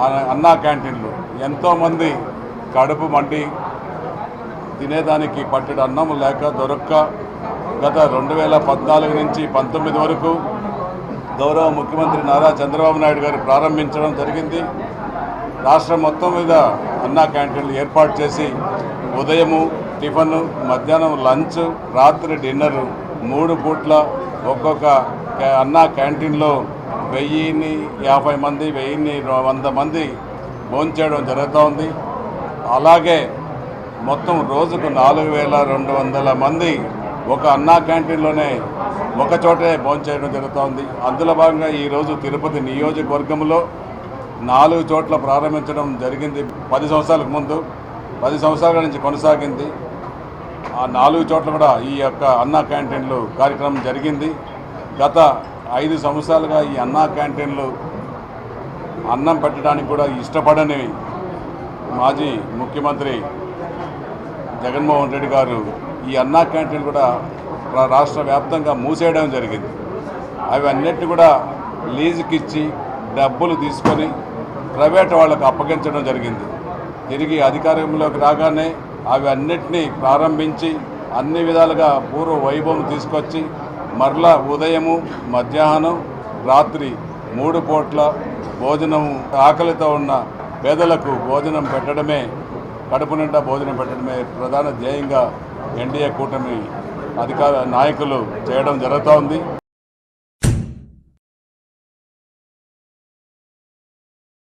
అన్నా క్యాంటీన్లు ఎంతోమంది కడుపు మండి తినేదానికి పట్టెడు అన్నం లేక దొరక్క గత 2014 నుంచి 19 వరకు గౌరవ ముఖ్యమంత్రి నారా చంద్రబాబు నాయుడు గారు ప్రారంభించడం జరిగింది. రాష్ట్రం మొత్తం మీద అన్నా క్యాంటీన్లు ఏర్పాటు చేసి ఉదయము టిఫను, మధ్యాహ్నం లంచ్, రాత్రి డిన్నరు 3 పూట్ల ఒక్కొక్క అన్నా క్యాంటీన్లో 1050 మంది 1100 మంది భోంచేయడం జరుగుతూ ఉంది. అలాగే మొత్తం రోజుకు 4200 మంది ఒక అన్నా క్యాంటీన్లోనే ఒక చోటే భోంచేయడం జరుగుతోంది. అందులో భాగంగా ఈరోజు తిరుపతి నియోజకవర్గంలో 4 చోట్ల ప్రారంభించడం జరిగింది. 10 సంవత్సరాలకు ముందు 10 సంవత్సరాల నుంచి కొనసాగింది. ఆ 4 చోట్ల కూడా ఈ యొక్క అన్నా క్యాంటీన్లు కార్యక్రమం జరిగింది. గత 5 సంవత్సరాలుగా ఈ అన్నా క్యాంటీన్లు అన్నం పెట్టడానికి కూడా ఇష్టపడని మాజీ ముఖ్యమంత్రి జగన్మోహన్ రెడ్డి గారు ఈ అన్నా క్యాంటీన్లు కూడా రాష్ట్ర వ్యాప్తంగా మూసేయడం జరిగింది. అవి అన్నిటిని కూడా లీజుకి ఇచ్చి డబ్బులు తీసుకొని ప్రైవేట్ వాళ్ళకు అప్పగించడం జరిగింది. తిరిగి అధికారంలోకి రాగానే అవి అన్నిటినీ ప్రారంభించి అన్ని విధాలుగా పూర్వ వైభవం తీసుకొచ్చి మరలా ఉదయము మధ్యాహ్నం రాత్రి 3 పూట్ల భోజనం ఆకలితో ఉన్న పేదలకు భోజనం పెట్టడమే, కడుపు నిండా భోజనం పెట్టడమే ప్రధాన ధ్యేయంగా ఎన్డీఏ కూటమి అధికార నాయకులు చేయడం జరుగుతోంది.